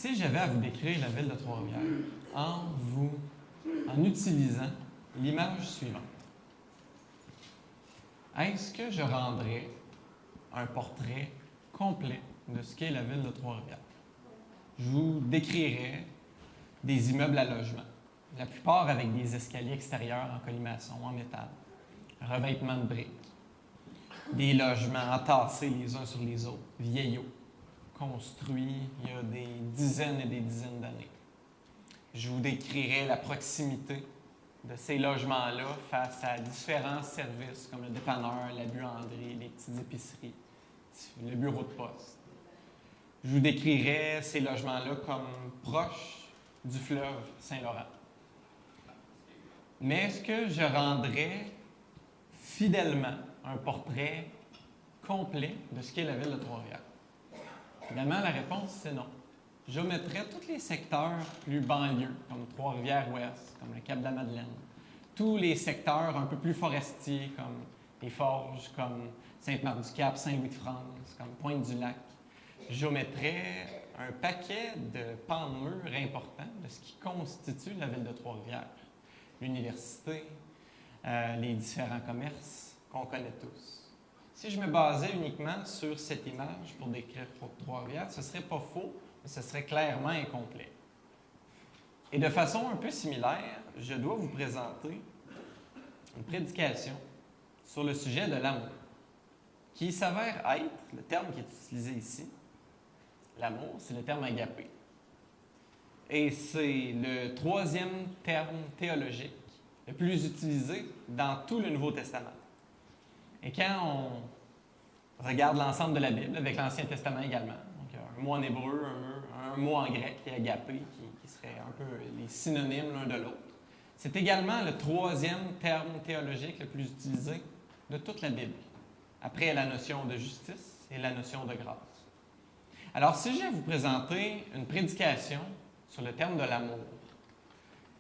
Si j'avais à vous décrire la ville de Trois-Rivières en utilisant l'image suivante, est-ce que je rendrais un portrait complet de ce qu'est la ville de Trois-Rivières? Je vous décrirais des immeubles à logement, la plupart avec des escaliers extérieurs en colimaçon, en métal, revêtement de briques, des logements entassés les uns sur les autres, vieillots, construits il y a des dizaines et des dizaines d'années. Je vous décrirai la proximité de ces logements-là face à différents services comme le dépanneur, la buanderie, les petites épiceries, le bureau de poste. Je vous décrirai ces logements-là comme proches du fleuve Saint-Laurent. Mais est-ce que je rendrais fidèlement un portrait complet de ce qu'est la ville de Trois-Rivières? Évidemment, la réponse, c'est non. J'omettrais tous les secteurs plus banlieues, comme Trois-Rivières-Ouest, comme le Cap-de-la-Madeleine, tous les secteurs un peu plus forestiers, comme les Forges, comme Sainte-Marthe-du-Cap, Saint-Louis-de-France, comme Pointe-du-Lac. J'omettrais un paquet de pans de mur importants de ce qui constitue la ville de Trois-Rivières. L'université, les différents commerces qu'on connaît tous. Si je me basais uniquement sur cette image pour décrire Trois-Rivières, ce ne serait pas faux, mais ce serait clairement incomplet. Et de façon un peu similaire, je dois vous présenter une prédication sur le sujet de l'amour, qui s'avère être, le terme qui est utilisé ici, l'amour, c'est le terme agapé. Et c'est le troisième terme théologique le plus utilisé dans tout le Nouveau Testament. Et quand on regarde l'ensemble de la Bible, avec l'Ancien Testament également, donc un mot en hébreu, un mot en grec, qui est agapé, qui serait un peu les synonymes l'un de l'autre, c'est également le troisième terme théologique le plus utilisé de toute la Bible, après la notion de justice et la notion de grâce. Alors, si je vais vous présenter une prédication sur le terme de l'amour,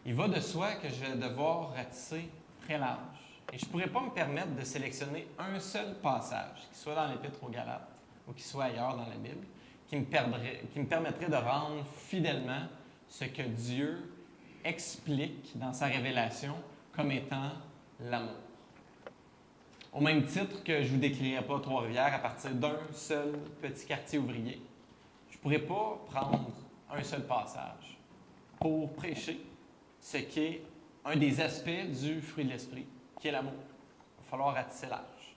il va de soi que je vais devoir ratisser très large. Et je ne pourrais pas me permettre de sélectionner un seul passage, qui soit dans l'Épître aux Galates ou qui soit ailleurs dans la Bible, qui me permettrait de rendre fidèlement ce que Dieu explique dans sa révélation comme étant l'amour. Au même titre que je ne vous décrirai pas Trois-Rivières à partir d'un seul petit quartier ouvrier, je ne pourrais pas prendre un seul passage pour prêcher ce qui est un des aspects du fruit de l'esprit, qui est l'amour. Il va falloir ratisser large.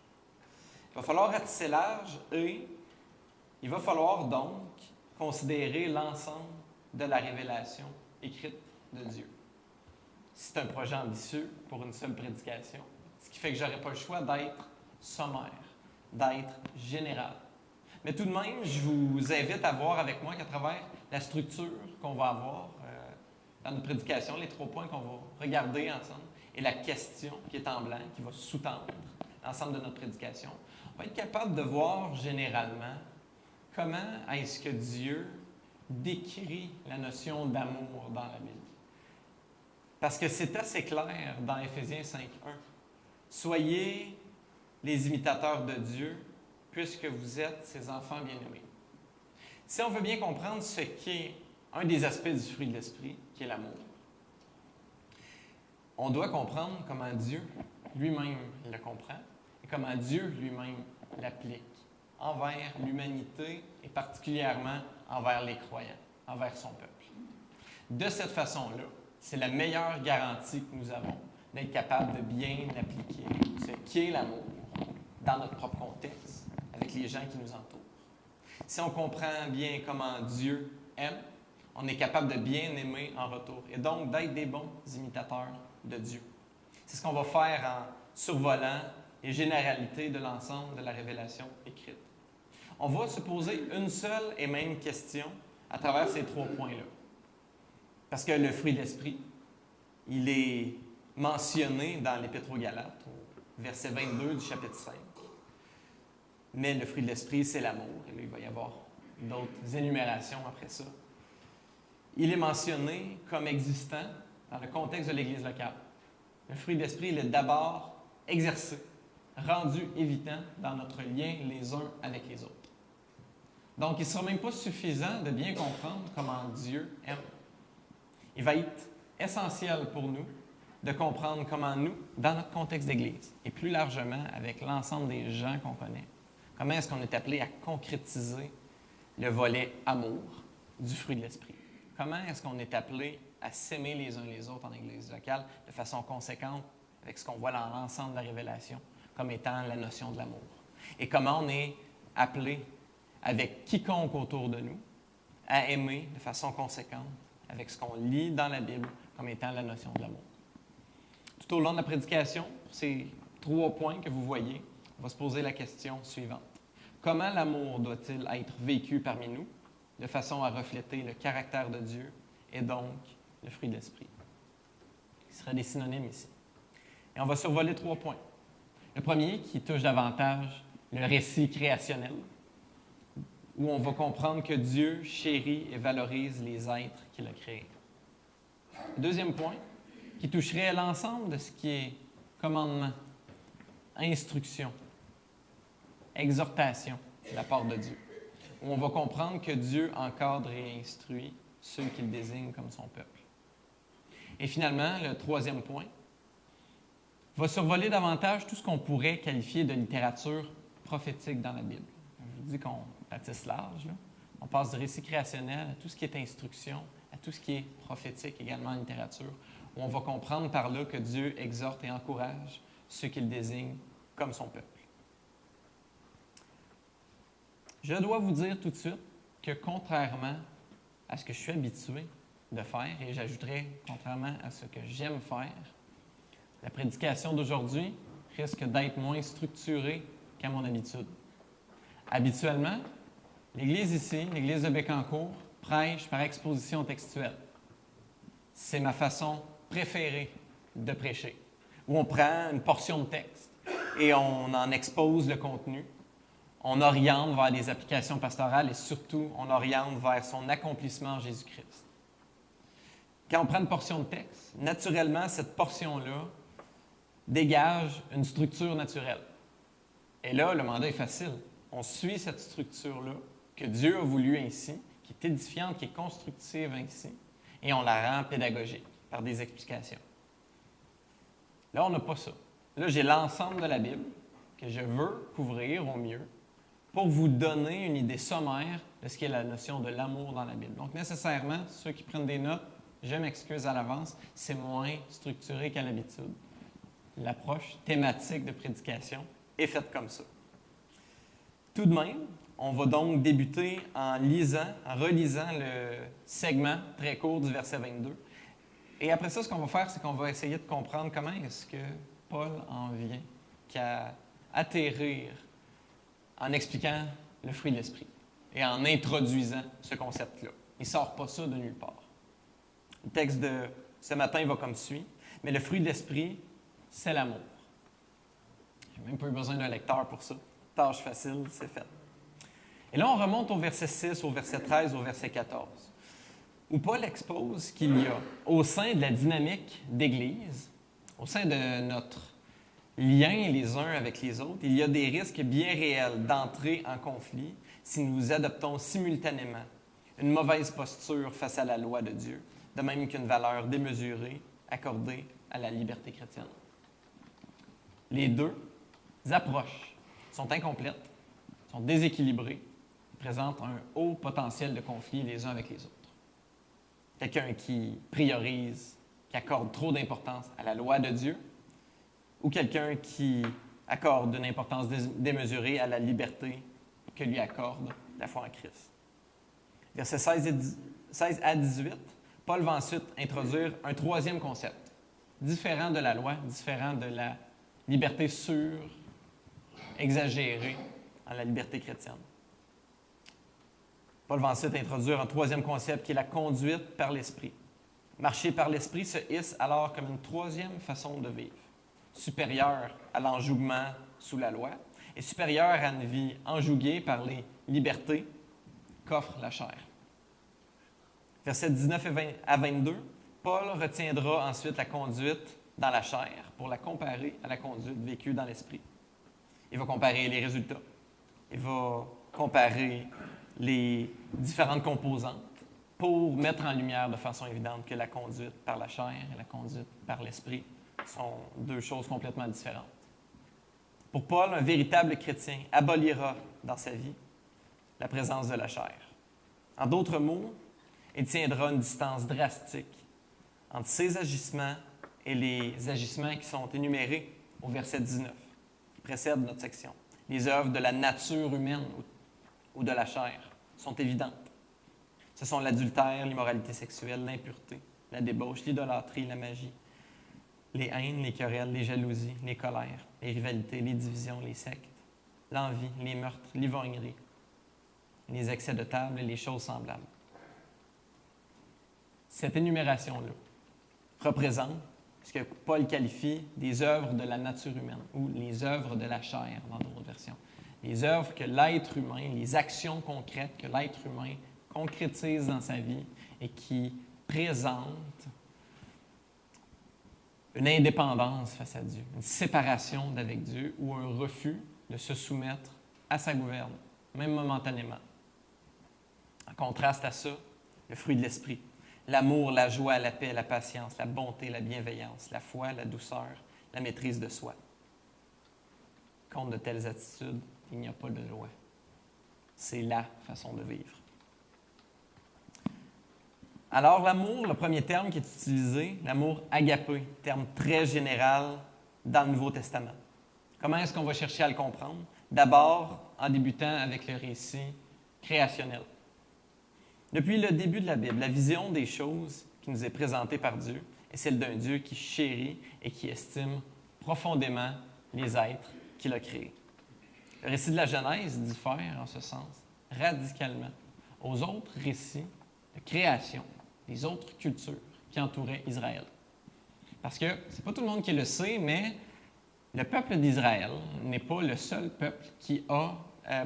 Il va falloir ratisser large et il va falloir donc considérer l'ensemble de la révélation écrite de Dieu. C'est un projet ambitieux pour une seule prédication, ce qui fait que je n'aurai pas le choix d'être sommaire, d'être général. Mais tout de même, je vous invite à voir avec moi qu'à travers la structure qu'on va avoir dans notre prédication, les 3 points qu'on va regarder ensemble, et la question qui est en blanc, qui va sous-tendre l'ensemble de notre prédication, on va être capable de voir généralement comment est-ce que Dieu décrit la notion d'amour dans la Bible. Parce que c'est assez clair dans Éphésiens 5.1. Soyez les imitateurs de Dieu, puisque vous êtes ses enfants bien-aimés. Si on veut bien comprendre ce qu'est un des aspects du fruit de l'esprit, qui est l'amour, on doit comprendre comment Dieu lui-même le comprend et comment Dieu lui-même l'applique envers l'humanité et particulièrement envers les croyants, envers son peuple. De cette façon-là, c'est la meilleure garantie que nous avons d'être capable de bien appliquer ce qu'est l'amour dans notre propre contexte, avec les gens qui nous entourent. Si on comprend bien comment Dieu aime, on est capable de bien aimer en retour et donc d'être des bons imitateurs de Dieu. C'est ce qu'on va faire en survolant les généralités de l'ensemble de la révélation écrite. On va se poser une seule et même question à travers ces 3 points-là. Parce que le fruit de l'esprit, il est mentionné dans l'Épître aux Galates, au verset 22 du chapitre 5. Mais le fruit de l'esprit, c'est l'amour. Et là, il va y avoir d'autres énumérations après ça. Il est mentionné comme existant dans le contexte de l'Église locale. Le fruit de l'esprit, il est d'abord exercé, rendu évident dans notre lien les uns avec les autres. Donc, il ne sera même pas suffisant de bien comprendre comment Dieu aime. Il va être essentiel pour nous de comprendre comment nous, dans notre contexte d'Église, et plus largement avec l'ensemble des gens qu'on connaît, comment est-ce qu'on est appelé à concrétiser le volet amour du fruit de l'Esprit? Comment est-ce qu'on est appelé à s'aimer les uns les autres en Église locale de façon conséquente avec ce qu'on voit dans l'ensemble de la révélation comme étant la notion de l'amour? Et comment on est appelé avec quiconque autour de nous à aimer de façon conséquente avec ce qu'on lit dans la Bible comme étant la notion de l'amour? Tout au long de la prédication, pour ces 3 points que vous voyez, on va se poser la question suivante. Comment l'amour doit-il être vécu parmi nous de façon à refléter le caractère de Dieu et donc le fruit de l'Esprit? Ce seraient des synonymes ici. Et on va survoler 3 points. Le premier qui touche davantage le récit créationnel, où on va comprendre que Dieu chérit et valorise les êtres qu'il a créés. Le deuxième point, qui toucherait l'ensemble de ce qui est commandement, instruction, exhortation de la part de Dieu, où on va comprendre que Dieu encadre et instruit ceux qu'il désigne comme son peuple. Et finalement, le troisième point va survoler davantage tout ce qu'on pourrait qualifier de littérature prophétique dans la Bible. Je vous dis qu'on ratisse large, là. On passe du récit créationnel à tout ce qui est instruction, à tout ce qui est prophétique également en littérature, où on va comprendre par là que Dieu exhorte et encourage ceux qu'il désigne comme son peuple. Je dois vous dire tout de suite que contrairement à ce que je suis habitué de faire, et j'ajouterai contrairement à ce que j'aime faire, la prédication d'aujourd'hui risque d'être moins structurée qu'à mon habitude. Habituellement, l'Église ici, l'Église de Bécancour, prêche par exposition textuelle. C'est ma façon préférée de prêcher, où on prend une portion de texte et on en expose le contenu. On oriente vers des applications pastorales et surtout, on oriente vers son accomplissement en Jésus-Christ. Quand on prend une portion de texte, naturellement, cette portion-là dégage une structure naturelle. Et là, le mandat est facile. On suit cette structure-là, que Dieu a voulu ainsi, qui est édifiante, qui est constructive ainsi, et on la rend pédagogique par des explications. Là, on n'a pas ça. Là, j'ai l'ensemble de la Bible que je veux couvrir au mieux pour vous donner une idée sommaire de ce qu'est la notion de l'amour dans la Bible. Donc, nécessairement, ceux qui prennent des notes, je m'excuse à l'avance, c'est moins structuré qu'à l'habitude. L'approche thématique de prédication est faite comme ça. Tout de même, on va donc débuter en relisant le segment très court du verset 22. Et après ça, ce qu'on va faire, c'est qu'on va essayer de comprendre comment est-ce que Paul en vient qu'à atterrir en expliquant le fruit de l'Esprit et en introduisant ce concept-là. Il ne sort pas ça de nulle part. Le texte de ce matin va comme suit. Mais le fruit de l'Esprit, c'est l'amour. Je n'ai même pas eu besoin d'un lecteur pour ça. Tâche facile, c'est fait. Et là, on remonte au verset 6, au verset 13, au verset 14, où Paul expose qu'il y a, au sein de la dynamique d'Église, au sein de notre lien les uns avec les autres, il y a des risques bien réels d'entrer en conflit si nous adoptons simultanément une mauvaise posture face à la loi de Dieu, de même qu'une valeur démesurée accordée à la liberté chrétienne. Les deux approches sont incomplètes, sont déséquilibrées, présentent un haut potentiel de conflit les uns avec les autres. Quelqu'un qui priorise, qui accorde trop d'importance à la loi de Dieu, ou quelqu'un qui accorde une importance démesurée à la liberté que lui accorde la foi en Christ. Versets 16 à 18, Paul va ensuite introduire un troisième concept, différent de la loi, différent de la liberté exagérée en la liberté chrétienne. Paul va ensuite introduire un troisième concept qui est la conduite par l'Esprit. Marcher par l'Esprit se hisse alors comme une troisième façon de vivre, supérieure à l'enjougement sous la loi et supérieure à une vie enjouguée par les libertés qu'offre la chair. Versets 19 à 22, Paul retiendra ensuite la conduite dans la chair pour la comparer à la conduite vécue dans l'Esprit. Il va comparer les résultats. Il va comparer les différentes composantes pour mettre en lumière de façon évidente que la conduite par la chair et la conduite par l'esprit sont deux choses complètement différentes. Pour Paul, un véritable chrétien abolira dans sa vie la présence de la chair. En d'autres mots, il tiendra une distance drastique entre ses agissements et les agissements qui sont énumérés au verset 19, qui précède notre section. Les œuvres de la nature humaine ou de la chair sont évidentes. Ce sont l'adultère, l'immoralité sexuelle, l'impureté, la débauche, l'idolâtrie, la magie, les haines, les querelles, les jalousies, les colères, les rivalités, les divisions, les sectes, l'envie, les meurtres, l'ivrognerie, les excès de table et les choses semblables. Cette énumération-là représente ce que Paul qualifie des œuvres de la nature humaine ou les œuvres de la chair dans d'autres versions. Les œuvres que l'être humain, les actions concrètes que l'être humain concrétise dans sa vie et qui présentent une indépendance face à Dieu, une séparation d'avec Dieu ou un refus de se soumettre à sa gouverne, même momentanément. En contraste à ça, le fruit de l'esprit, l'amour, la joie, la paix, la patience, la bonté, la bienveillance, la foi, la douceur, la maîtrise de soi. Contre de telles attitudes, il n'y a pas de loi. C'est la façon de vivre. Alors, l'amour, le premier terme qui est utilisé, l'amour agapé, terme très général dans le Nouveau Testament. Comment est-ce qu'on va chercher à le comprendre? D'abord, en débutant avec le récit créationnel. Depuis le début de la Bible, la vision des choses qui nous est présentée par Dieu est celle d'un Dieu qui chérit et qui estime profondément les êtres qu'il a créés. Le récit de la Genèse diffère, en ce sens, radicalement aux autres récits de création des autres cultures qui entouraient Israël. Parce que c'est pas tout le monde qui le sait, mais le peuple d'Israël n'est pas le seul peuple qui a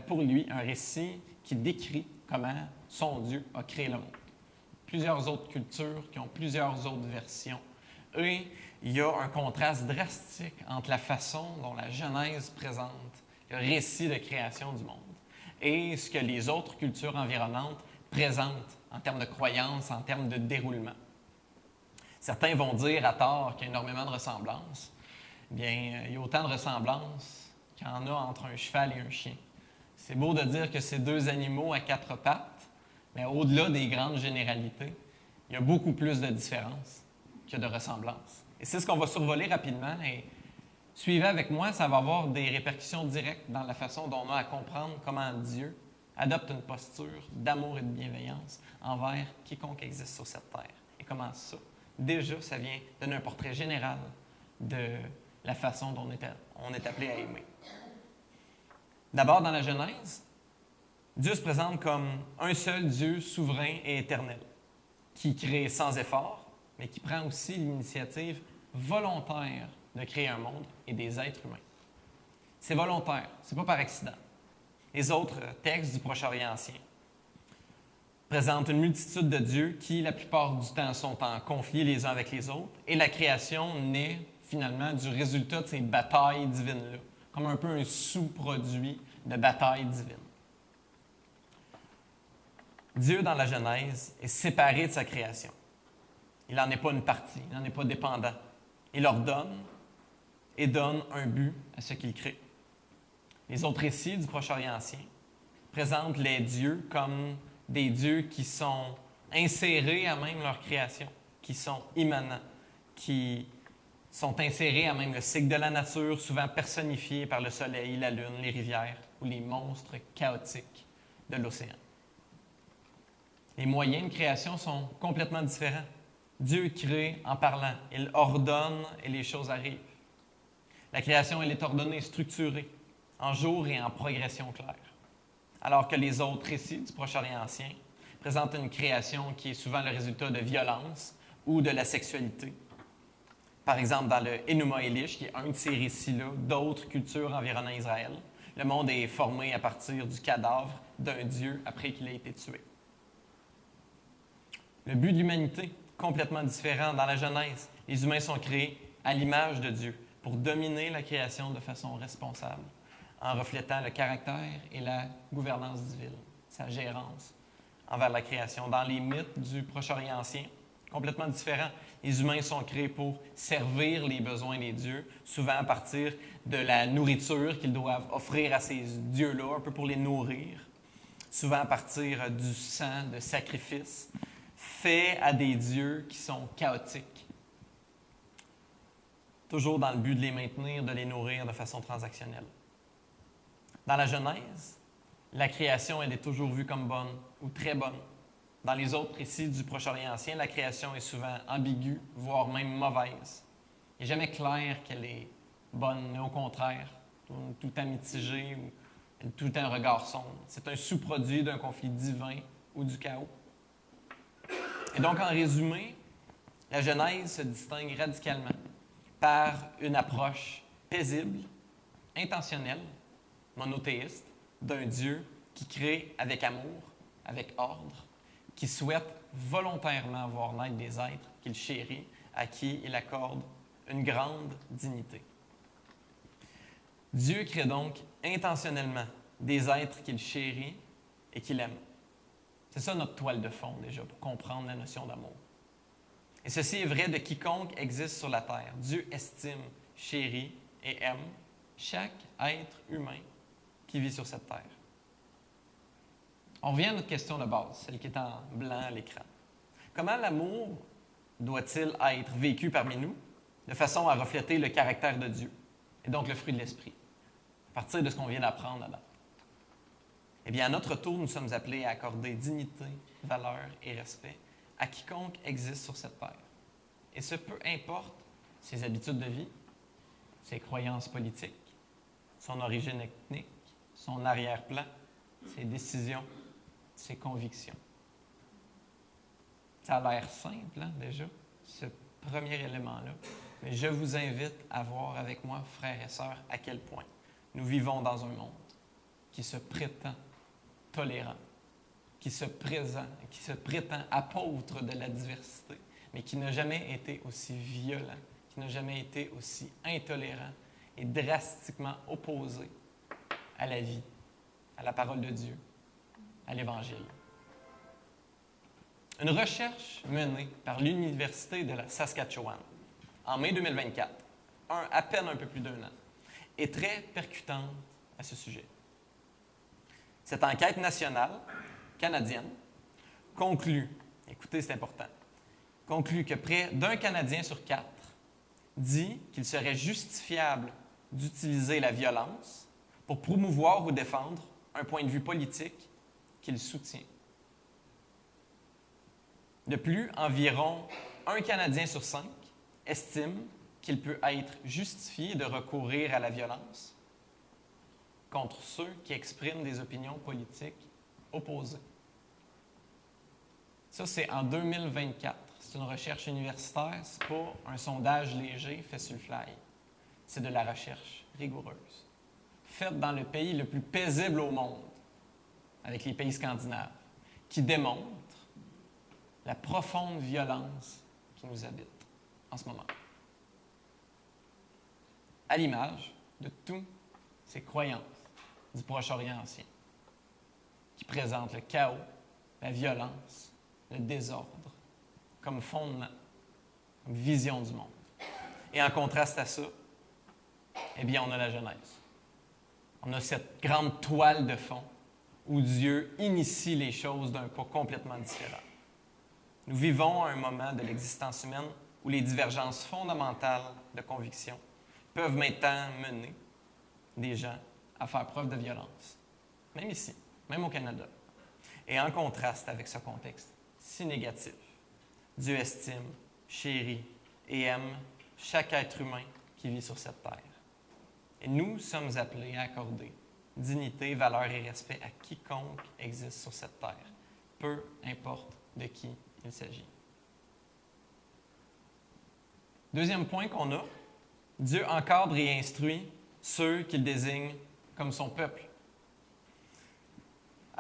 pour lui un récit qui décrit comment son Dieu a créé le monde. Plusieurs autres cultures qui ont plusieurs autres versions. Et il y a un contraste drastique entre la façon dont la Genèse présente le récit de création du monde et ce que les autres cultures environnantes présentent en termes de croyances, en termes de déroulement. Certains vont dire à tort qu'il y a énormément de ressemblances. Bien, il y a autant de ressemblances qu'il y en a entre un cheval et un chien. C'est beau de dire que c'est deux animaux à quatre pattes, mais au-delà des grandes généralités, il y a beaucoup plus de différences que de ressemblances. Et c'est ce qu'on va survoler rapidement. Et suivez avec moi, ça va avoir des répercussions directes dans la façon dont on a à comprendre comment Dieu adopte une posture d'amour et de bienveillance envers quiconque existe sur cette terre. Et comment ça, déjà, ça vient donner un portrait général de la façon dont on est appelé à aimer. D'abord, dans la Genèse, Dieu se présente comme un seul Dieu souverain et éternel, qui crée sans effort, mais qui prend aussi l'initiative volontaire de créer un monde et des êtres humains. C'est volontaire, c'est pas par accident. Les autres textes du Proche-Orient ancien présentent une multitude de dieux qui, la plupart du temps, sont en conflit les uns avec les autres, et la création naît finalement du résultat de ces batailles divines-là, comme un peu un sous-produit de batailles divines. Dieu, dans la Genèse, est séparé de sa création. Il n'en est pas une partie, il n'en est pas dépendant. Il ordonne et donne un but à ce qu'il crée. Les autres récits du Proche-Orient ancien présentent les dieux comme des dieux qui sont insérés à même leur création, qui sont immanents, qui sont insérés à même le cycle de la nature, souvent personnifiés par le soleil, la lune, les rivières ou les monstres chaotiques de l'océan. Les moyens de création sont complètement différents. Dieu crée en parlant, il ordonne et les choses arrivent. La création, elle est ordonnée, structurée, en jour et en progression claire. Alors que les autres récits du Proche-Orient ancien présentent une création qui est souvent le résultat de violence ou de la sexualité. Par exemple, dans le Enuma Elish, qui est un de ces récits-là d'autres cultures environnant Israël, le monde est formé à partir du cadavre d'un dieu après qu'il ait été tué. Le but de l'humanité, complètement différent dans la Genèse. Les humains sont créés à l'image de Dieu pour dominer la création de façon responsable, en reflétant le caractère et la gouvernance divine. sa gérance envers la création. Dans les mythes du Proche-Orient ancien, complètement différent. Les humains sont créés pour servir les besoins des dieux, souvent à partir de la nourriture qu'ils doivent offrir à ces dieux-là, un peu pour les nourrir, souvent à partir du sang de sacrifices faits à des dieux qui sont chaotiques, toujours dans le but de les maintenir, de les nourrir de façon transactionnelle. Dans la Genèse, la création, elle est toujours vue comme bonne ou très bonne. Dans les autres récits du Proche-Orient ancien, la création est souvent ambiguë, voire même mauvaise. Il n'est jamais clair qu'elle est bonne, mais au contraire, tout le temps mitigée ou tout le temps un regard sombre. C'est un sous-produit d'un conflit divin ou du chaos. Et donc, en résumé, la Genèse se distingue radicalement par une approche paisible, intentionnelle, monothéiste, d'un Dieu qui crée avec amour, avec ordre, qui souhaite volontairement voir naître des êtres qu'il chérit, à qui il accorde une grande dignité. Dieu crée donc intentionnellement des êtres qu'il chérit et qu'il aime. C'est ça notre toile de fond, déjà, pour comprendre la notion d'amour. Et ceci est vrai de quiconque existe sur la terre. Dieu estime, chérit et aime chaque être humain qui vit sur cette terre. On revient à notre question de base, celle qui est en blanc à l'écran. Comment l'amour doit-il être vécu parmi nous de façon à refléter le caractère de Dieu et donc le fruit de l'esprit, à partir de ce qu'on vient d'apprendre là-bas? Eh bien, à notre tour, nous sommes appelés à accorder dignité, valeur et respect à quiconque existe sur cette terre. Et ce, peu importe ses habitudes de vie, ses croyances politiques, son origine ethnique, son arrière-plan, ses décisions, ses convictions. Ça a l'air simple, hein, déjà, ce premier élément-là. Mais je vous invite à voir avec moi, frères et sœurs, à quel point nous vivons dans un monde qui se prétend tolérant, qui se prétend apôtre de la diversité, mais qui n'a jamais été aussi violent, qui n'a jamais été aussi intolérant et drastiquement opposé à la vie, à la parole de Dieu, à l'Évangile. Une recherche menée par l'Université de la Saskatchewan en mai 2024, à peine un peu plus d'un an, est très percutante à ce sujet. Cette enquête nationale canadienne conclut, écoutez, c'est important, conclut que près d'un Canadien sur 4 dit qu'il serait justifiable d'utiliser la violence pour promouvoir ou défendre un point de vue politique qu'il soutient. De plus, environ un Canadien sur 5 estime qu'il peut être justifié de recourir à la violence contre ceux qui expriment des opinions politiques opposées. Ça, c'est en 2024. C'est une recherche universitaire, ce n'est pas un sondage léger fait sur le fly. C'est de la recherche rigoureuse, faite dans le pays le plus paisible au monde, avec les pays scandinaves, qui démontre la profonde violence qui nous habite en ce moment. À l'image de toutes ces croyances du Proche-Orient ancien, qui présentent le chaos, la violence, le désordre comme fondement, comme vision du monde. Et en contraste à ça, eh bien, on a la Genèse. On a cette grande toile de fond où Dieu initie les choses d'un pas complètement différent. Nous vivons à un moment de l'existence humaine où les divergences fondamentales de conviction peuvent maintenant mener des gens à faire preuve de violence, même ici, même au Canada. Et en contraste avec ce contexte si négatif, Dieu estime, chérit et aime chaque être humain qui vit sur cette terre. Et nous sommes appelés à accorder dignité, valeur et respect à quiconque existe sur cette terre, peu importe de qui il s'agit. Deuxième point qu'on a, Dieu encadre et instruit ceux qu'il désigne comme son peuple.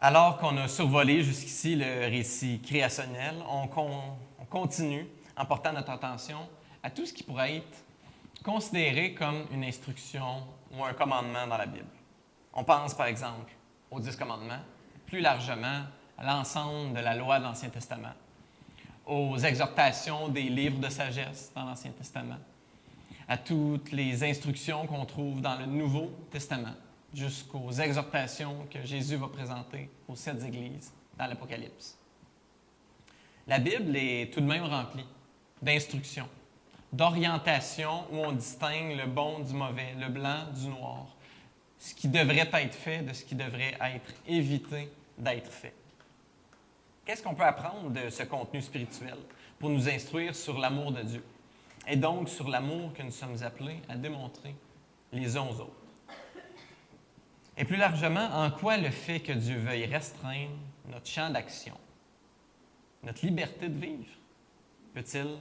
Alors qu'on a survolé jusqu'ici le récit créationnel, on continue en portant notre attention à tout ce qui pourrait être considéré comme une instruction ou un commandement dans la Bible. On pense par exemple aux 10 commandements, plus largement à l'ensemble de la loi de l'Ancien Testament, aux exhortations des livres de sagesse dans l'Ancien Testament, à toutes les instructions qu'on trouve dans le Nouveau Testament, jusqu'aux exhortations que Jésus va présenter aux 7 églises dans l'Apocalypse. La Bible est tout de même remplie d'instructions, d'orientations où on distingue le bon du mauvais, le blanc du noir, ce qui devrait être fait de ce qui devrait être évité d'être fait. Qu'est-ce qu'on peut apprendre de ce contenu spirituel pour nous instruire sur l'amour de Dieu et donc sur l'amour que nous sommes appelés à démontrer les uns aux autres? Et plus largement, en quoi le fait que Dieu veuille restreindre notre champ d'action, notre liberté de vivre, peut-il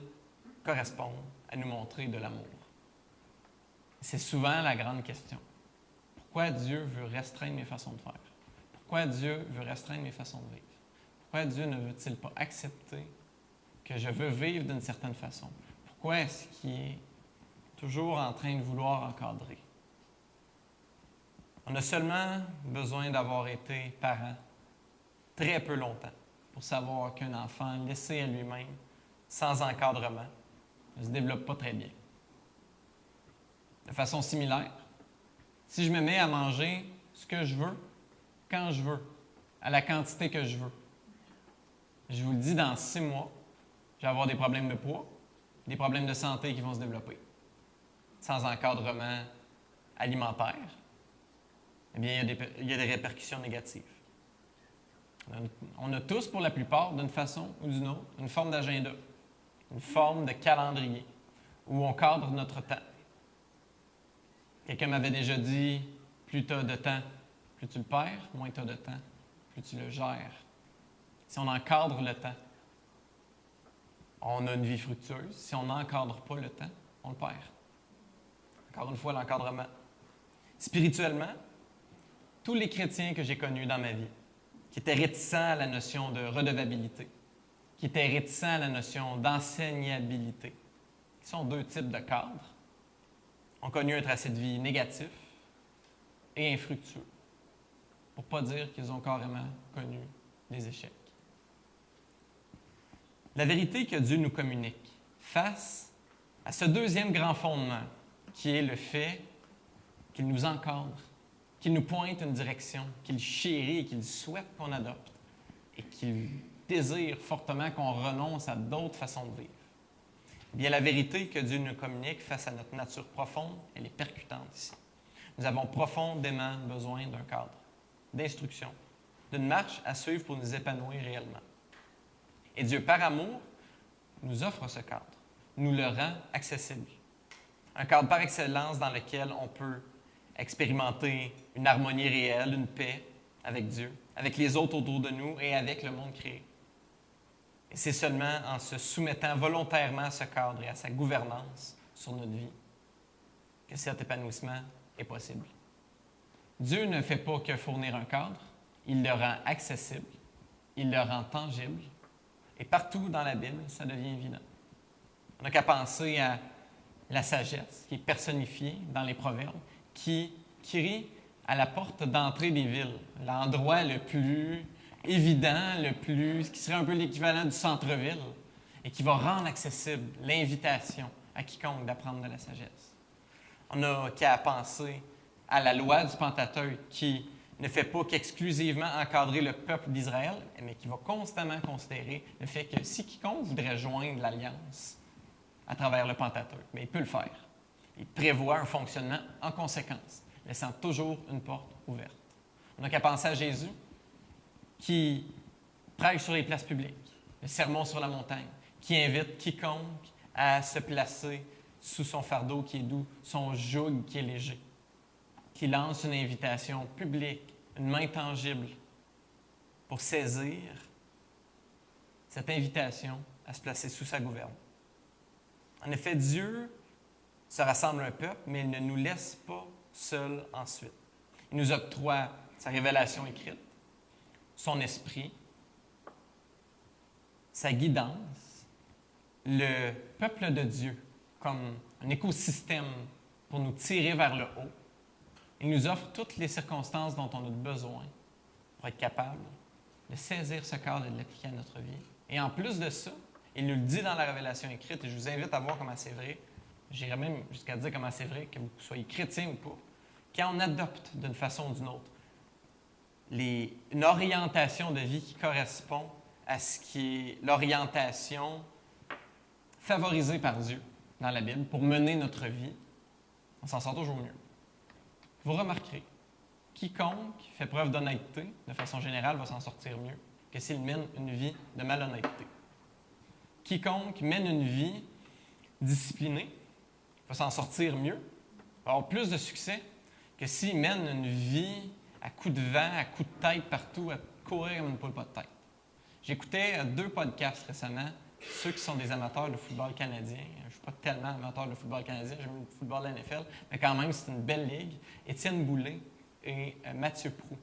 correspondre à nous montrer de l'amour? C'est souvent la grande question. Pourquoi Dieu veut restreindre mes façons de faire? Pourquoi Dieu veut restreindre mes façons de vivre? Pourquoi Dieu ne veut-il pas accepter que je veux vivre d'une certaine façon? Pourquoi est-ce qu'il est toujours en train de vouloir encadrer? On a seulement besoin d'avoir été parent très peu longtemps pour savoir qu'un enfant laissé à lui-même, sans encadrement, ne se développe pas très bien. De façon similaire, si je me mets à manger ce que je veux, quand je veux, à la quantité que je veux, je vous le dis, dans 6 mois, je vais avoir des problèmes de poids, des problèmes de santé qui vont se développer. Sans encadrement alimentaire, eh bien, il y a des répercussions négatives. On a tous, pour la plupart, d'une façon ou d'une autre, une forme d'agenda, une forme de calendrier où on cadre notre temps. Quelqu'un m'avait déjà dit, plus tu as de temps, plus tu le perds, moins tu as de temps, plus tu le gères. Si on encadre le temps, on a une vie fructueuse. Si on n'encadre pas le temps, on le perd. Encore une fois, l'encadrement. Spirituellement, tous les chrétiens que j'ai connus dans ma vie, qui étaient réticents à la notion de redevabilité, qui étaient réticents à la notion d'enseignabilité, qui sont 2 types de cadres, ont connu un tracé de vie négatif et infructueux, pour ne pas dire qu'ils ont carrément connu des échecs. La vérité que Dieu nous communique face à ce 2e grand fondement, qui est le fait qu'il nous encadre, qu'il nous pointe une direction, qu'il chérit et qu'il souhaite qu'on adopte, et qu'il désire fortement qu'on renonce à d'autres façons de vivre. Eh bien, la vérité que Dieu nous communique face à notre nature profonde, elle est percutante ici. Nous avons profondément besoin d'un cadre, d'instruction, d'une marche à suivre pour nous épanouir réellement. Et Dieu, par amour, nous offre ce cadre, nous le rend accessible. Un cadre par excellence dans lequel on peut expérimenter une harmonie réelle, une paix avec Dieu, avec les autres autour de nous et avec le monde créé. Et c'est seulement en se soumettant volontairement à ce cadre et à sa gouvernance sur notre vie que cet épanouissement est possible. Dieu ne fait pas que fournir un cadre, il le rend accessible, il le rend tangible, et partout dans la Bible, ça devient évident. On n'a qu'à penser à la sagesse qui est personnifiée dans les Proverbes, qui crie à la porte d'entrée des villes, l'endroit le plus évident, qui serait un peu l'équivalent du centre-ville, et qui va rendre accessible l'invitation à quiconque d'apprendre de la sagesse. On n'a qu'à penser à la loi du Pentateuque qui ne fait pas qu'exclusivement encadrer le peuple d'Israël, mais qui va constamment considérer le fait que si quiconque voudrait joindre l'Alliance à travers le Pentateuque, mais il peut le faire. Il prévoit un fonctionnement en conséquence, laissant toujours une porte ouverte. On n'a qu'à penser à Jésus, qui prêche sur les places publiques, le sermon sur la montagne, qui invite quiconque à se placer sous son fardeau qui est doux, son joug qui est léger, qui lance une invitation publique, une main tangible, pour saisir cette invitation à se placer sous sa gouverne. En effet, Dieu se rassemble un peuple, mais il ne nous laisse pas seuls ensuite. Il nous octroie sa révélation écrite, son esprit, sa guidance, le peuple de Dieu comme un écosystème pour nous tirer vers le haut. Il nous offre toutes les circonstances dont on a besoin pour être capable de saisir ce cadre et de l'appliquer à notre vie. Et en plus de ça, il nous le dit dans la révélation écrite, et je vous invite à voir comment c'est vrai. J'irais même jusqu'à dire comment c'est vrai, que vous soyez chrétien ou pas. Quand on adopte d'une façon ou d'une autre une orientation de vie qui correspond à ce qui est l'orientation favorisée par Dieu dans la Bible pour mener notre vie, on s'en sort toujours mieux. Vous remarquerez, quiconque fait preuve d'honnêteté, de façon générale, va s'en sortir mieux que s'il mène une vie de malhonnêteté. Quiconque mène une vie disciplinée va s'en sortir mieux, va avoir plus de succès que s'il mène une vie à coups de vent, à coups de tête partout, à courir comme une poule pas de tête. J'écoutais 2 podcasts récemment, ceux qui sont des amateurs de football canadien. Je ne suis pas tellement amateur de football canadien, j'aime le football de la NFL, mais quand même, c'est une belle ligue. Étienne Boulay et Mathieu Proulx,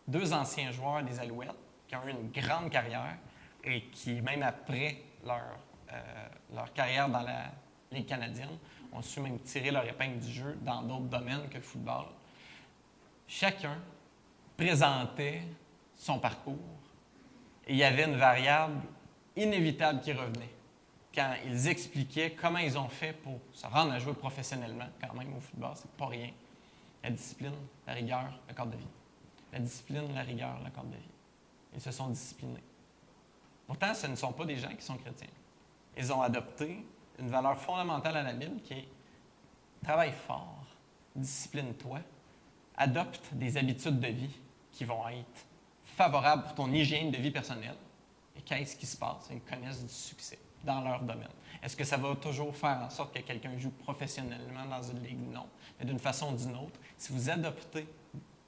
2 anciens joueurs des Alouettes qui ont eu une grande carrière et qui, même après leur carrière dans la Ligue canadienne, ont su même tirer leur épingle du jeu dans d'autres domaines que le football. Chacun présentait son parcours et il y avait une variable inévitable qui revenait quand ils expliquaient comment ils ont fait pour se rendre à jouer professionnellement, quand même au football, c'est pas rien. La discipline, la rigueur, le cadre de vie. La discipline, la rigueur, le cadre de vie. Ils se sont disciplinés. Pourtant, ce ne sont pas des gens qui sont chrétiens. Ils ont adopté une valeur fondamentale à la Bible qui est « travaille fort, discipline-toi, adopte des habitudes de vie qui vont être favorables pour ton hygiène de vie personnelle. » Et qu'est-ce qui se passe? Ils connaissent du succès dans leur domaine. Est-ce que ça va toujours faire en sorte que quelqu'un joue professionnellement dans une ligue? Non. Mais d'une façon ou d'une autre, si vous adoptez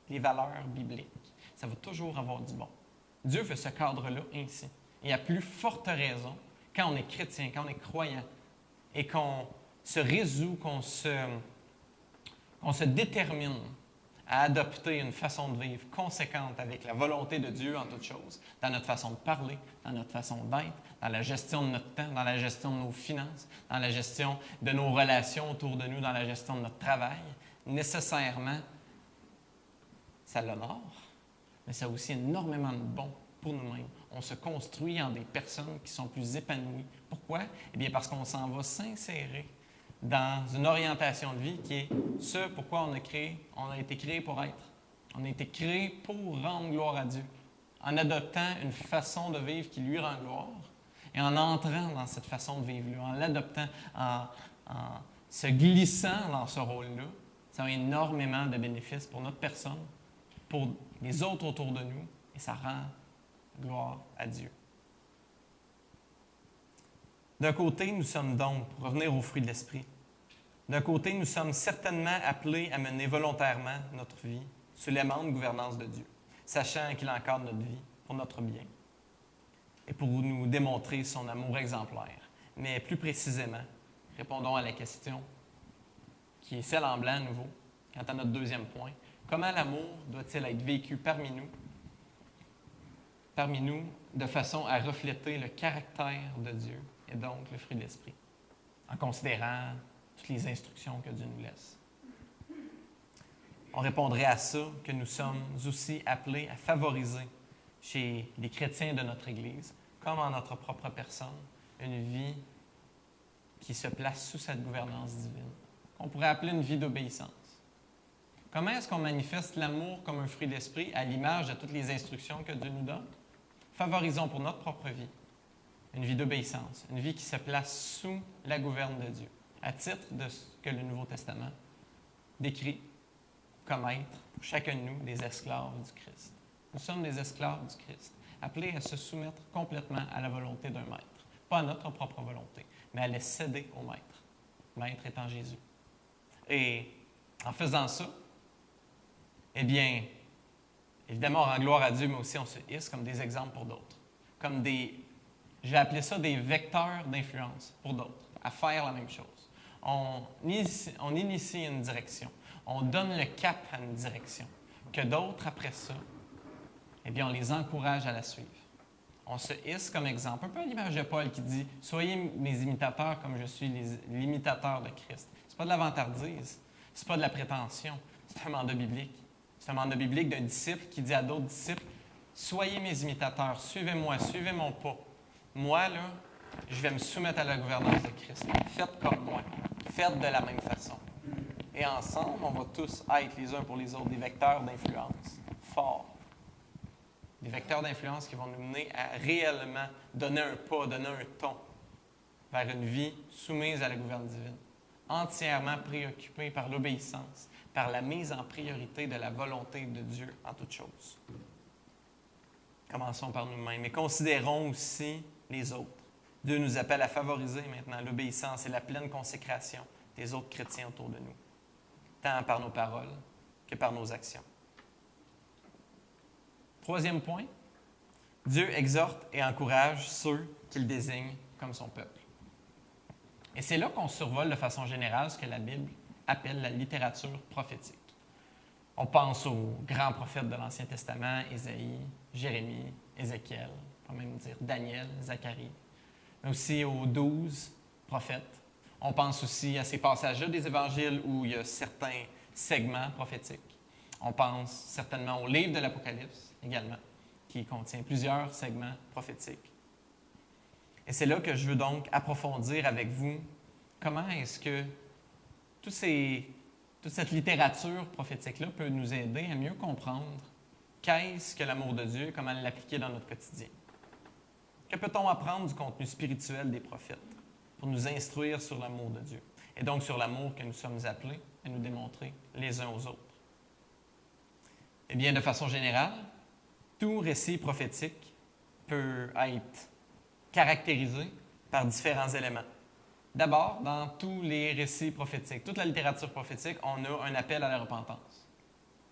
les valeurs bibliques, ça va toujours avoir du bon. Dieu fait ce cadre-là ainsi. Et à plus forte raison, quand on est chrétien, quand on est croyant, et qu'on se résout, qu'on se détermine à adopter une façon de vivre conséquente avec la volonté de Dieu en toutes choses, dans notre façon de parler, dans notre façon d'être, dans la gestion de notre temps, dans la gestion de nos finances, dans la gestion de nos relations autour de nous, dans la gestion de notre travail, nécessairement, ça l'honore, mais ça a aussi énormément de bon pour nous-mêmes. On se construit en des personnes qui sont plus épanouies. Pourquoi? Eh bien, parce qu'on s'en va s'insérer dans une orientation de vie qui est ce pourquoi on a été créé pour être. On a été créé pour rendre gloire à Dieu, en adoptant une façon de vivre qui lui rend gloire et en entrant dans cette façon de vivre-là, en l'adoptant, en se glissant dans ce rôle-là. Ça a énormément de bénéfices pour notre personne, pour les autres autour de nous, et ça rend gloire à Dieu. D'un côté, nous sommes donc, pour revenir aux fruits de l'Esprit, d'un côté, nous sommes certainement appelés à mener volontairement notre vie sous l'aimante gouvernance de Dieu, sachant qu'il encadre notre vie pour notre bien et pour nous démontrer son amour exemplaire. Mais plus précisément, répondons à la question qui est celle en blanc à nouveau, quant à notre deuxième point. Comment l'amour doit-il être vécu parmi nous, de façon à refléter le caractère de Dieu et donc le fruit de l'Esprit, en considérant toutes les instructions que Dieu nous laisse. On répondrait à ça que nous sommes aussi appelés à favoriser chez les chrétiens de notre Église, comme en notre propre personne, une vie qui se place sous cette gouvernance divine, qu'on pourrait appeler une vie d'obéissance. Comment est-ce qu'on manifeste l'amour comme un fruit d'esprit à l'image de toutes les instructions que Dieu nous donne? Favorisons pour notre propre vie une vie d'obéissance, une vie qui se place sous la gouverne de Dieu, à titre de ce que le Nouveau Testament décrit comme être, pour chacun de nous, des esclaves du Christ. Nous sommes des esclaves du Christ, appelés à se soumettre complètement à la volonté d'un maître. Pas à notre propre volonté, mais à les céder au maître. Maître étant Jésus. Et en faisant ça, eh bien, évidemment, on rend gloire à Dieu, mais aussi on se hisse comme des exemples pour d'autres. Comme j'ai appelé ça des vecteurs d'influence pour d'autres, à faire la même chose. On initie une direction. On donne le cap à une direction. Que d'autres, après ça, eh bien, on les encourage à la suivre. On se hisse comme exemple, un peu à l'image de Paul qui dit « Soyez mes imitateurs comme je suis l'imitateur de Christ ». Ce n'est pas de la vantardise, ce n'est pas de la prétention, c'est un mandat biblique. C'est un mandat biblique d'un disciple qui dit à d'autres disciples Soyez mes imitateurs, suivez-moi, suivez mon pas. Moi, là, je vais me soumettre à la gouvernance de Christ. Faites comme moi. Faites de la même façon. Et ensemble, on va tous être les uns pour les autres des vecteurs d'influence forts. Des vecteurs d'influence qui vont nous mener à réellement donner un pas, donner un ton vers une vie soumise à la gouverne divine, entièrement préoccupée par l'obéissance, par la mise en priorité de la volonté de Dieu en toutes choses. Commençons par nous-mêmes et considérons aussi les autres. Dieu nous appelle à favoriser maintenant l'obéissance et la pleine consécration des autres chrétiens autour de nous, tant par nos paroles que par nos actions. Troisième point, Dieu exhorte et encourage ceux qu'il désigne comme son peuple. Et c'est là qu'on survole de façon générale ce que la Bible appelle la littérature prophétique. On pense aux grands prophètes de l'Ancien Testament, Ésaïe, Jérémie, Ézéchiel, on peut même dire Daniel, Zacharie, mais aussi aux 12 prophètes. On pense aussi à ces passages-là des évangiles où il y a certains segments prophétiques. On pense certainement au livre de l'Apocalypse également, qui contient plusieurs segments prophétiques. Et c'est là que je veux donc approfondir avec vous comment est-ce que toute cette littérature prophétique-là peut nous aider à mieux comprendre qu'est-ce que l'amour de Dieu et comment l'appliquer dans notre quotidien. Que peut-on apprendre du contenu spirituel des prophètes pour nous instruire sur l'amour de Dieu et donc sur l'amour que nous sommes appelés à nous démontrer les uns aux autres? Eh bien, de façon générale, tout récit prophétique peut être caractérisé par différents éléments. D'abord, dans tous les récits prophétiques, toute la littérature prophétique, on a un appel à la repentance,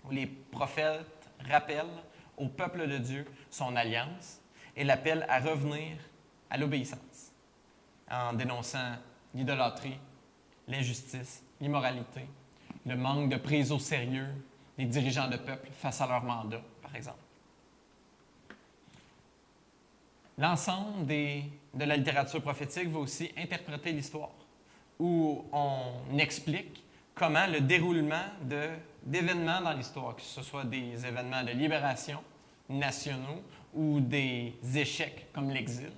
où les prophètes rappellent au peuple de Dieu son alliance et l'appellent à revenir à l'obéissance, en dénonçant l'idolâtrie, l'injustice, l'immoralité, le manque de prise au sérieux des dirigeants de peuple face à leur mandat, par exemple. L'ensemble de la littérature prophétique va aussi interpréter l'histoire, où on explique comment le déroulement d'événements dans l'histoire, que ce soit des événements de libération nationaux ou des échecs comme l'exil,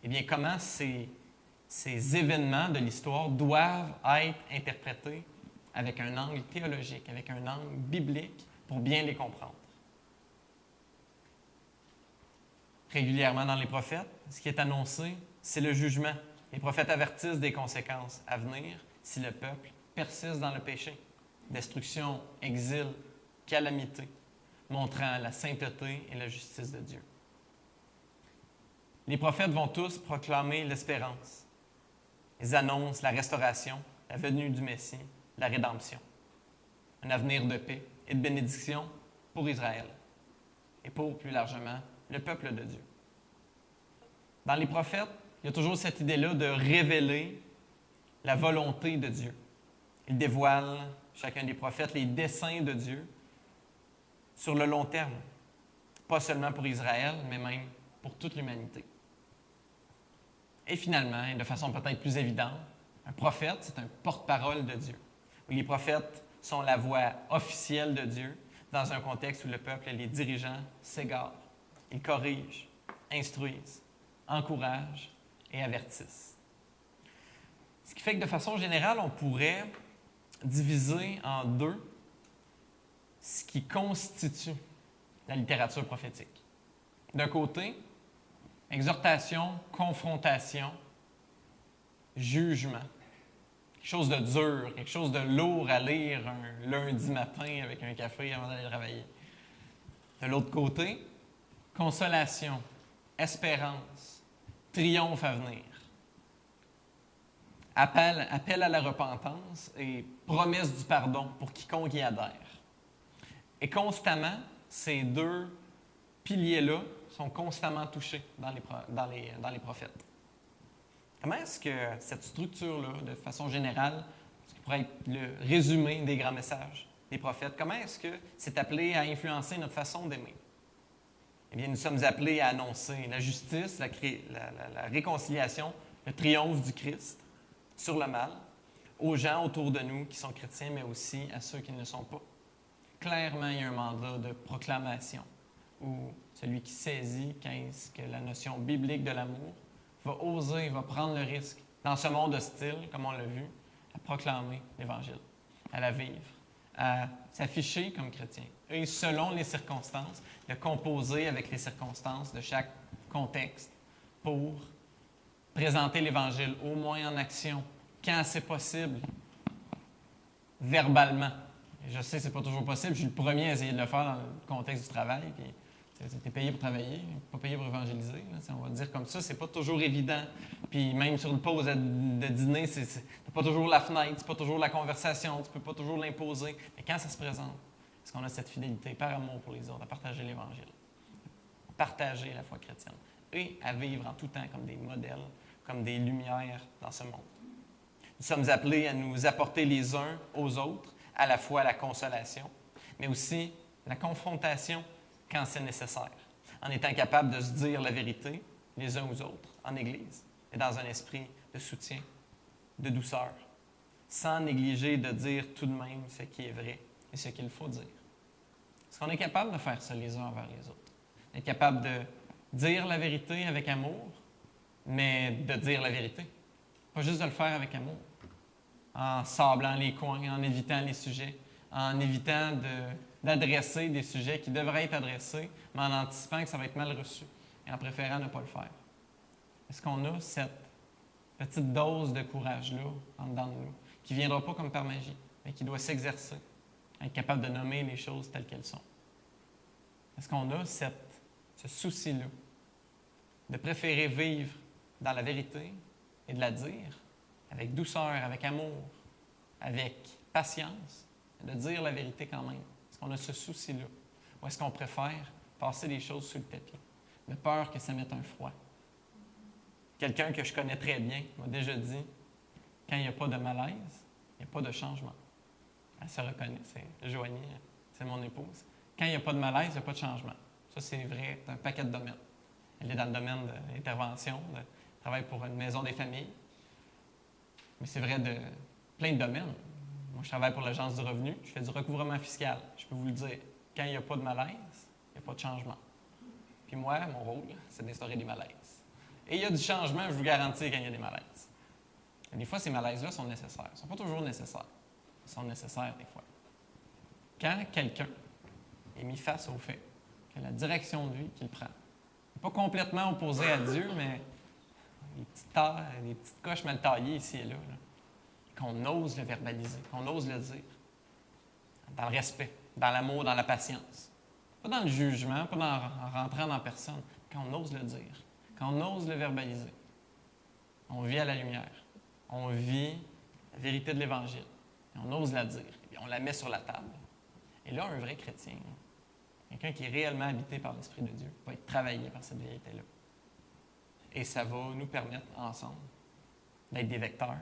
eh bien, comment ces événements de l'histoire doivent être interprétés avec un angle théologique, avec un angle biblique pour bien les comprendre. Régulièrement dans les prophètes, ce qui est annoncé, c'est le jugement. Les prophètes avertissent des conséquences à venir si le peuple persiste dans le péché. Destruction, exil, calamité, montrant la sainteté et la justice de Dieu. Les prophètes vont tous proclamer l'espérance. Ils annoncent la restauration, la venue du Messie, la rédemption. Un avenir de paix et de bénédiction pour Israël et pour, plus largement, le peuple de Dieu. Dans les prophètes, il y a toujours cette idée-là de révéler la volonté de Dieu. Ils dévoilent, chacun des prophètes, les desseins de Dieu sur le long terme. Pas seulement pour Israël, mais même pour toute l'humanité. Et finalement, et de façon peut-être plus évidente, un prophète, c'est un porte-parole de Dieu. Les prophètes sont la voix officielle de Dieu dans un contexte où le peuple et les dirigeants s'égarent. Ils corrigent, instruisent, encouragent et avertissent. Ce qui fait que de façon générale, on pourrait diviser en deux ce qui constitue la littérature prophétique. D'un côté, exhortation, confrontation, jugement. Quelque chose de dur, quelque chose de lourd à lire un lundi matin avec un café avant d'aller travailler. De l'autre côté, consolation, espérance, triomphe à venir. Appel à la repentance et promesse du pardon pour quiconque y adhère. Et constamment, ces deux piliers-là sont constamment touchés dans les prophètes. Comment est-ce que cette structure-là, de façon générale, ce qui pourrait être le résumé des grands messages des prophètes, comment est-ce que c'est appelé à influencer notre façon d'aimer? Eh bien, nous sommes appelés à annoncer la justice, la réconciliation, le triomphe du Christ sur le mal, aux gens autour de nous qui sont chrétiens, mais aussi à ceux qui ne le sont pas. Clairement, il y a un mandat de proclamation, ou celui qui saisit qu'est-ce que la notion biblique de l'amour, va oser, va prendre le risque, dans ce monde hostile, comme on l'a vu, à proclamer l'Évangile, à la vivre, à s'afficher comme chrétien. Et selon les circonstances, de composer avec les circonstances de chaque contexte pour présenter l'Évangile, au moins en action, quand c'est possible, verbalement. Et je sais que ce n'est pas toujours possible, je suis le premier à essayer de le faire dans le contexte du travail, puis tu es payé pour travailler, pas payé pour évangéliser, là, on va dire comme ça, c'est pas toujours évident. Puis même sur le pause de dîner, c'est pas toujours la fenêtre, c'est pas toujours la conversation, tu peux pas toujours l'imposer. Mais quand ça se présente, est-ce qu'on a cette fidélité par amour pour les autres, à partager l'Évangile, à partager la foi chrétienne, et à vivre en tout temps comme des modèles, comme des lumières dans ce monde. Nous sommes appelés à nous apporter les uns aux autres, à la fois la consolation, mais aussi la confrontation quand c'est nécessaire, en étant capable de se dire la vérité les uns aux autres, en Église, et dans un esprit de soutien, de douceur, sans négliger de dire tout de même ce qui est vrai et ce qu'il faut dire. Est-ce qu'on est capable de faire ça les uns envers les autres? On est capable de dire la vérité avec amour, mais de dire la vérité. Pas juste de le faire avec amour, en sablant les coins, en évitant les sujets, en évitant d'adresser des sujets qui devraient être adressés, mais en anticipant que ça va être mal reçu et en préférant ne pas le faire. Est-ce qu'on a cette petite dose de courage-là en dedans de nous, qui ne viendra pas comme par magie, mais qui doit s'exercer, être capable de nommer les choses telles qu'elles sont? Est-ce qu'on a ce souci-là de préférer vivre dans la vérité et de la dire avec douceur, avec amour, avec patience, de dire la vérité quand même? Est-ce qu'on a ce souci-là? Ou est-ce qu'on préfère passer les choses sous le tapis, de peur que ça mette un froid? Quelqu'un que je connais très bien m'a déjà dit, quand il n'y a pas de malaise, il n'y a pas de changement. Elle se reconnaît, c'est Joanie, c'est mon épouse. Quand il n'y a pas de malaise, il n'y a pas de changement. Ça, c'est vrai d'un paquet de domaines. Elle est dans le domaine de l'intervention, de travail pour une maison des familles. Mais c'est vrai de plein de domaines. Moi, je travaille pour l'Agence du revenu, je fais du recouvrement fiscal. Je peux vous le dire, quand il n'y a pas de malaise, il n'y a pas de changement. Puis moi, mon rôle, c'est d'instaurer des malaises. Et il y a du changement, je vous garantis, quand il y a des malaises. Et des fois, ces malaises-là sont nécessaires. Ils ne sont pas toujours nécessaires. Ils sont nécessaires des fois. Quand quelqu'un est mis face au fait que la direction de vie qu'il prend n'est pas complètement opposée à Dieu, mais des petites coches mal taillées ici et là, qu'on ose le verbaliser, qu'on ose le dire, dans le respect, dans l'amour, dans la patience. Pas dans le jugement, pas en rentrant dans personne, quand on ose le dire, quand on ose le verbaliser. On vit à la lumière, on vit la vérité de l'Évangile, et on ose la dire, et on la met sur la table. Et là, un vrai chrétien, quelqu'un qui est réellement habité par l'Esprit de Dieu, va être travaillé par cette vérité-là. Et ça va nous permettre ensemble d'être des vecteurs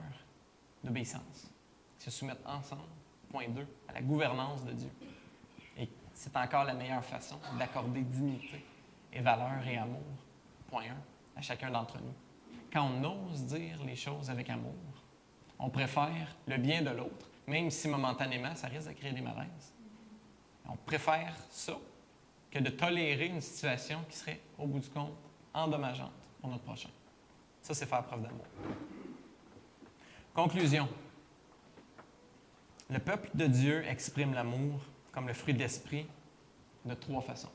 d'obéissance, se soumettre ensemble, point 2, à la gouvernance de Dieu. Et c'est encore la meilleure façon d'accorder dignité et valeur et amour, point 1, à chacun d'entre nous. Quand on ose dire les choses avec amour, on préfère le bien de l'autre, même si momentanément, ça risque de créer des malaises. On préfère ça que de tolérer une situation qui serait, au bout du compte, endommageante pour notre prochain. Ça, c'est faire preuve d'amour. Conclusion. Le peuple de Dieu exprime l'amour comme le fruit de l'esprit de 3 façons.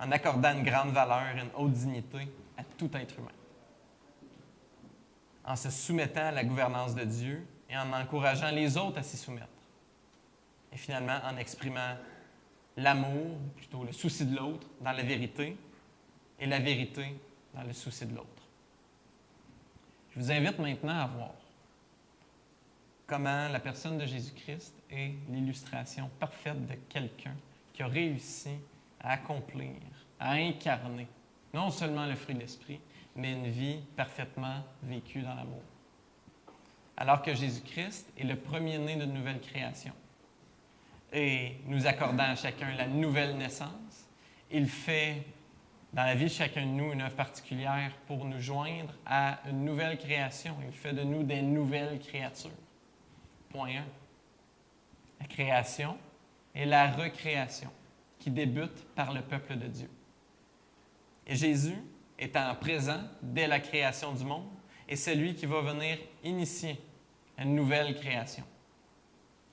En accordant une grande valeur et une haute dignité à tout être humain. En se soumettant à la gouvernance de Dieu et en encourageant les autres à s'y soumettre. Et finalement, en exprimant l'amour, ou plutôt le souci de l'autre, dans la vérité, et la vérité dans le souci de l'autre. Je vous invite maintenant à voir comment la personne de Jésus-Christ est l'illustration parfaite de quelqu'un qui a réussi à accomplir, à incarner, non seulement le fruit de l'esprit, mais une vie parfaitement vécue dans l'amour. Alors que Jésus-Christ est le premier-né d'une nouvelle création. Et nous accordant à chacun la nouvelle naissance, il fait dans la vie de chacun de nous une œuvre particulière pour nous joindre à une nouvelle création. Il fait de nous des nouvelles créatures. Point 1. La création et la recréation. qui débute par le peuple de Dieu. Et Jésus, étant présent dès la création du monde, est celui qui va venir initier une nouvelle création,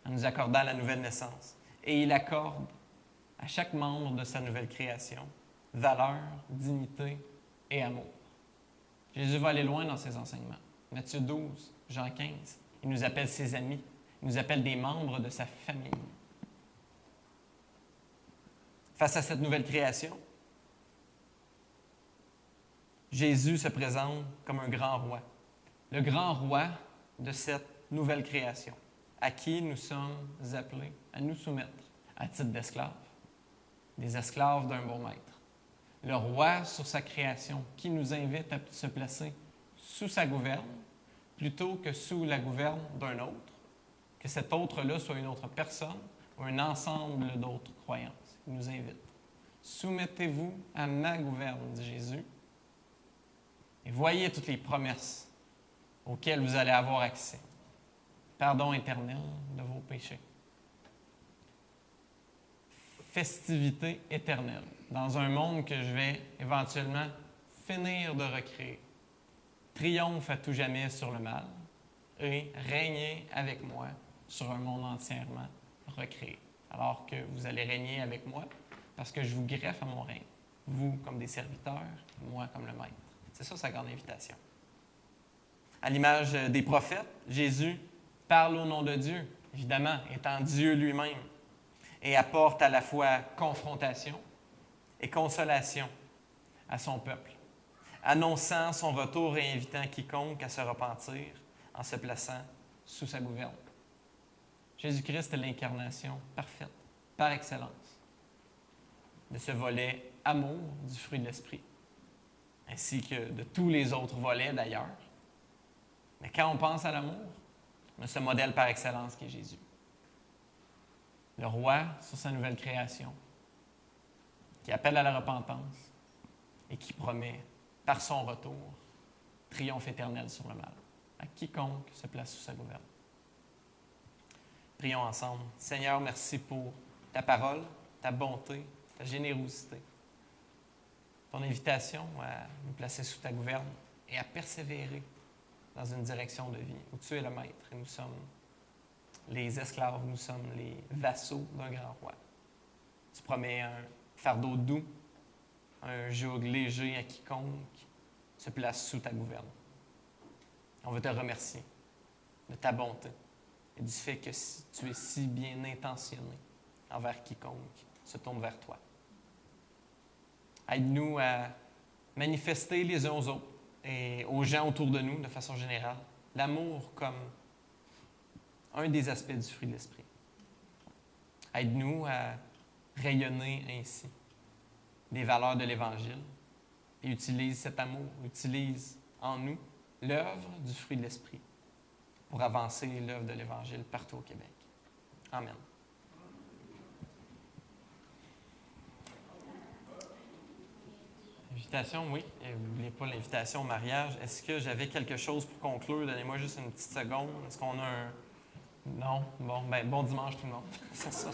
en nous accordant la nouvelle naissance. Et il accorde à chaque membre de sa nouvelle création valeur, dignité et amour. Jésus va aller loin dans ses enseignements. Matthieu 12, Jean 15, il nous appelle ses amis, il nous appelle des membres de sa famille. Face à cette nouvelle création, Jésus se présente comme un grand roi, le grand roi de cette nouvelle création, à qui nous sommes appelés à nous soumettre à titre d'esclaves, des esclaves d'un bon maître. Le roi sur sa création qui nous invite à se placer sous sa gouverne plutôt que sous la gouverne d'un autre, que cet autre-là soit une autre personne ou un ensemble d'autres croyances. Il nous invite. Soumettez-vous à ma gouverne, dit Jésus, et voyez toutes les promesses auxquelles vous allez avoir accès. Pardon éternel de vos péchés. Festivité éternelle dans un monde que je vais éventuellement finir de recréer. Triomphe à tout jamais sur le mal et régner avec moi sur un monde entièrement recréé. Alors que vous allez régner avec moi parce que je vous greffe à mon règne. Vous comme des serviteurs, moi comme le maître. C'est ça sa grande invitation. À l'image des prophètes, Jésus parle au nom de Dieu, évidemment, étant Dieu lui-même, et apporte à la fois confrontation et consolation à son peuple, annonçant son retour et invitant quiconque à se repentir en se plaçant sous sa gouverne. Jésus-Christ est l'incarnation parfaite, par excellence, de ce volet amour du fruit de l'Esprit, ainsi que de tous les autres volets d'ailleurs. Mais quand on pense à l'amour, on a ce modèle par excellence qui est Jésus. Le roi sur sa nouvelle création, qui appelle à la repentance et qui promet, par son retour, triomphe éternel sur le mal, à quiconque se place sous sa gouverne. Prions ensemble. Seigneur, merci pour ta parole, ta bonté, ta générosité, ton invitation à nous placer sous ta gouverne et à persévérer dans une direction de vie où tu es le maître et nous sommes les esclaves, nous sommes les vassaux d'un grand roi. Tu promets un fardeau doux, un joug léger à quiconque se place sous ta gouverne. On veut te remercier de ta bonté et du fait que tu es si bien intentionné envers quiconque se tourne vers toi. Aide-nous à manifester les uns aux autres et aux gens autour de nous, de façon générale, l'amour comme un des aspects du fruit de l'Esprit. Aide-nous à rayonner ainsi des valeurs de l'Évangile et utilise cet amour, utilise en nous l'œuvre du fruit de l'Esprit pour avancer l'œuvre de l'Évangile partout au Québec. Amen. Invitation, oui. N'oubliez pas l'invitation au mariage. Est-ce que j'avais quelque chose pour conclure? Donnez-moi juste une petite seconde. Est-ce qu'on a un... Non? Bon, bon dimanche tout le monde. C'est ça.